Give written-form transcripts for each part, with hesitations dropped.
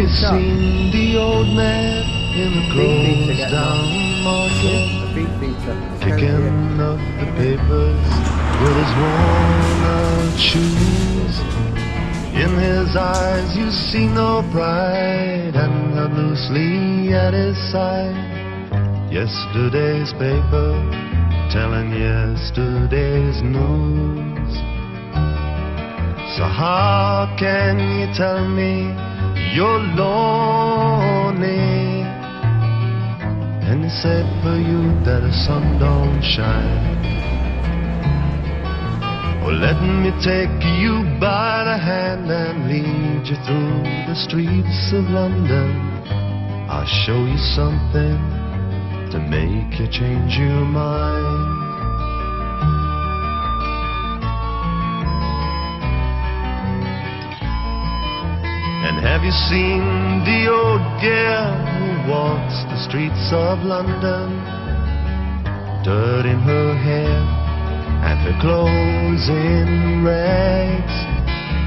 you seen the old man in the closed down market, picking up the papers with his worn-out shoes? In his eyes you see no pride, and held loosely at his side yesterday's paper, telling yesterday's news. So how can you tell me you're lonely, and it's said for you that the sun don't shine? Well, let me take you by the hand and lead you through the streets of London. I'll show you something to make you change your mind. And have you seen the old girl who walks the streets of London, dirt in her hair and her clothes in rags?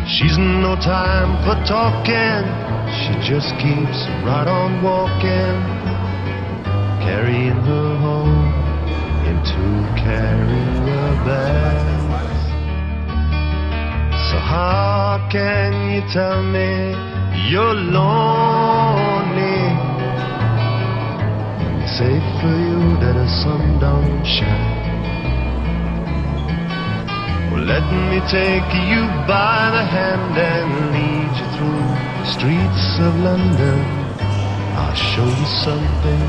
She's no time for talking, she just keeps right on walking, carrying her home in two carrier bags. So how can you tell me you're lonely? It's safe for you that the sun don't shine. Well, let me take you by the hand and lead you through the streets of London. I'll show you something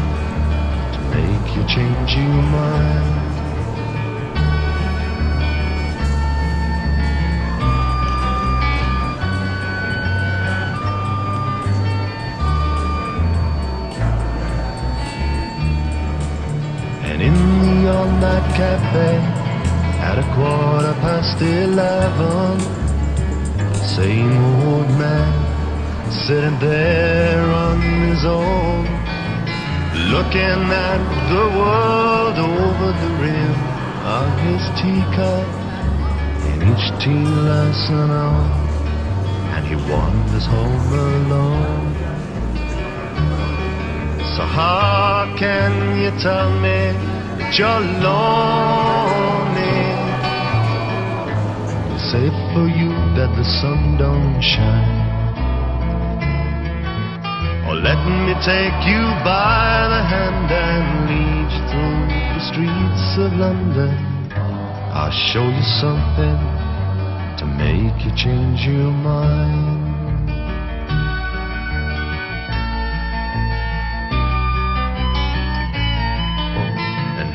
to make you change your mind. And in the all-night cafe at 11:15, same old man sitting there on his own, looking at the world over the rim of his teacup, and each tea lesson on, and he wanders home alone. So how can you tell me that you're lonely? It's safe for you that the sun don't shine. Or let me take you by the hand and lead you through the streets of London. I'll show you something to make you change your mind.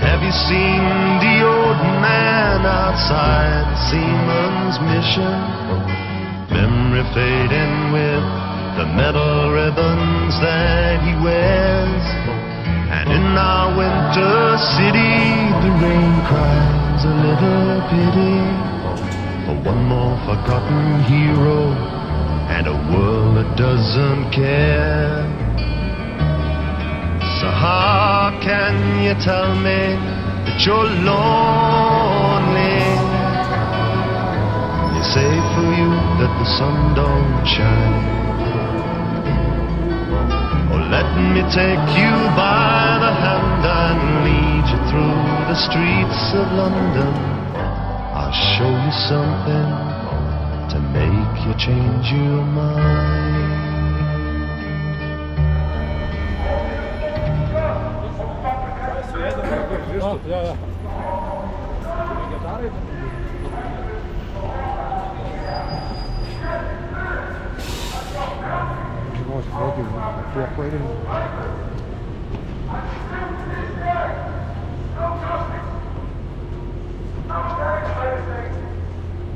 Have you seen the old man outside the seaman's mission? Memory fading with the metal ribbons that he wears. And in our winter city, the rain cries a little pity for one more forgotten hero and a world that doesn't care. So how can you tell me that you're lonely? It's safe for you that the sun don't shine. Oh, let me take you by the hand and lead you through the streets of London. I'll show you something to make you change your mind. Ja, ja.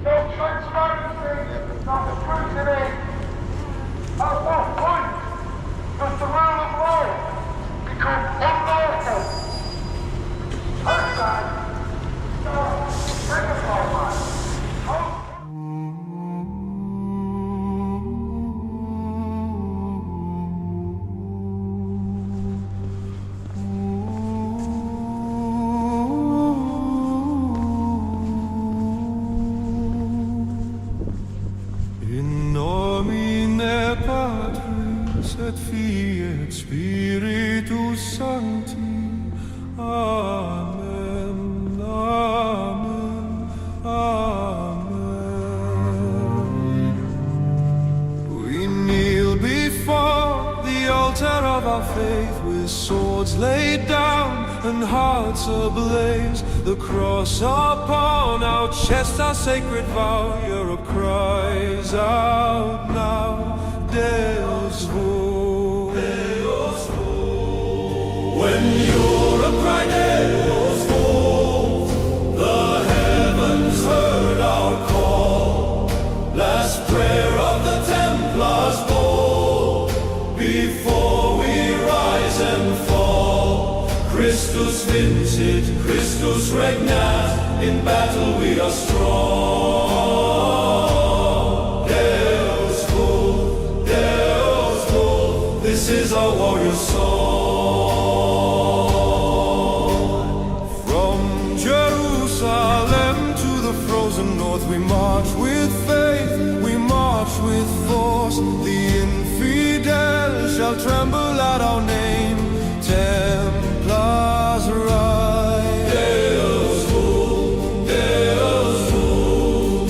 No transparency, not scrutiny. At what point does the rule of law become unlawful? In nomine Patris et fiat Spiritus Sancti. Amen, amen, amen. We kneel before the altar of our faith, with swords laid down and hearts ablaze. The cross upon our chests, our sacred vow. Europe cries out now, Deus vult, Deus vult. When Europe cried Deus vult, the heavens heard our call. Last prayer of the Templars bold, before we rise and fall. Christus vincit, Christus regnat, in battle we are strong. Deus vult, Deus vult, this is our warrior song. From Jerusalem to the frozen north, we march with faith, we march with force. The infidels shall tremble at our name. Templars rise. Deus vult, Deus vult.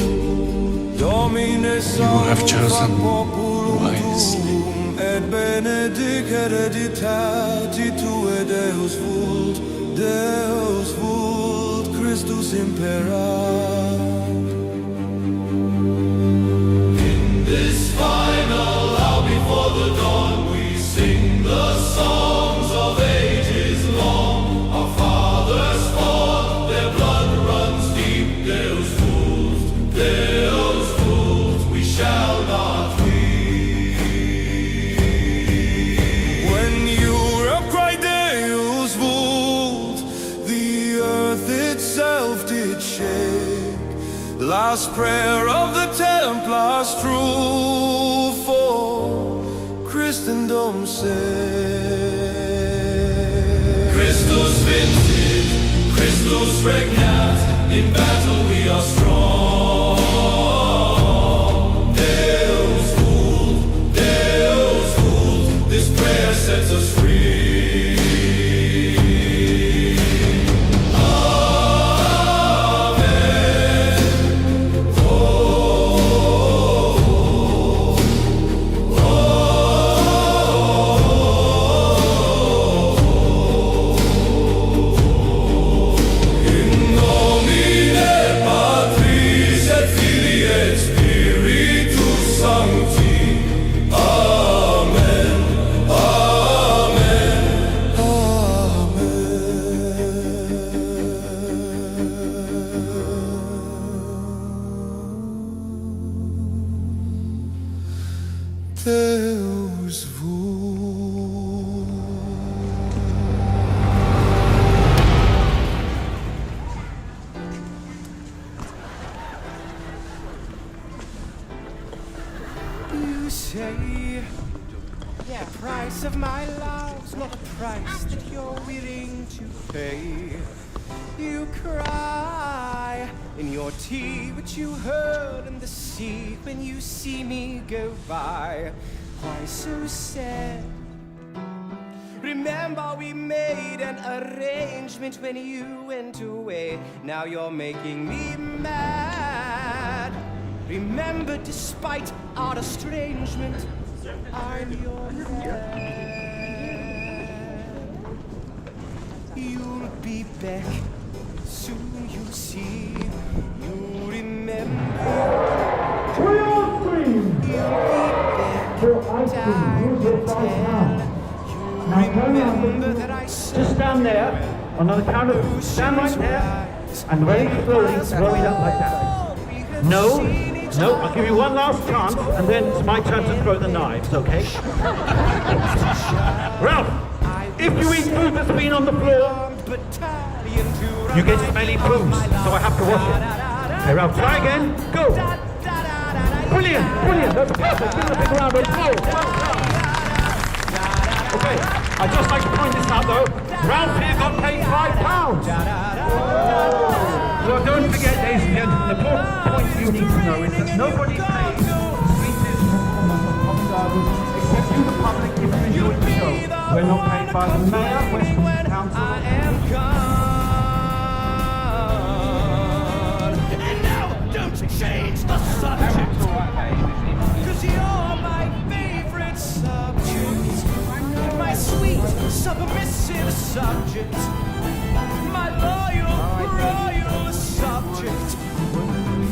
Domine You have chosen wisely. et benedic hereditati tue. Deus vult, Deus vult, Christus imperat. In this final hour before the dawn, we sing the songs of ages long. Our fathers fought, their blood runs deep. Deus vult, Deus vult, we shall not weep. When Europe cried Deus vult, the earth itself did shake. Last prayer of the Templars true, for Christendom's sake. Christus vincit, Christus regnat, in battle we are strong. Deus vult, Deus vult, this prayer sets us free. Deus vult. You say the price of my love's not a price that you're willing to pay. You cry in your tea, which you heard in the sea when you see me go by. Why so sad? Remember we made an arrangement when you went away. Now you're making me mad. Remember, despite our estrangement, I'm your man. You'll be back, soon you'll see. You'll remember. You'll be back, time will tell. You'll remember that I said. Just stand there, on the count of, stand right there, and very slowly throw it up like that. No, no, I'll give you one last chance, and then it's my turn to throw the knives, okay? Ralph, if you eat food that's been on the floor, you get smelly poos, so I have to wash it. Okay, Ralph, try again, go! Brilliant, brilliant, that's perfect, give it a big round of applause, well done. Okay, I'd just like to point this out though, Ralph here got paid £5. So don't forget, ladies and gentlemen, the point you need to know is that nobody pays sweetest performance of pop stars except you, the public. Seconded by the Mayor, Westminster Council. I am gone. And now, don't change the subject, 'cause you're my favorite subject, my sweet, submissive subject, my loyal, royal subject,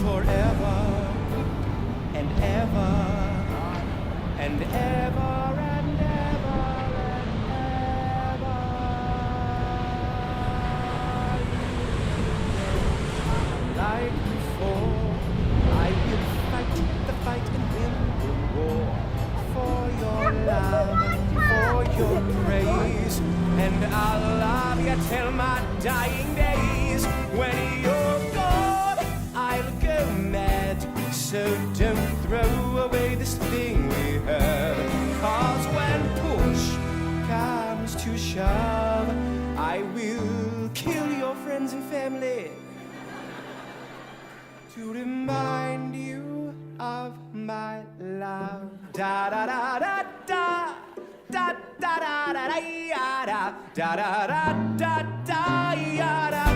forever and ever and ever and ever and ever. Like before, I will fight the fight and win the war for your love, for your praise, and I'll love you till my dying days. When you're gone, I'll go mad, so don't throw away this thing we have, 'cause when push comes to shove, I will kill your friends and family to remind you of my love. Da da da da da da da da da da da da da da da da da.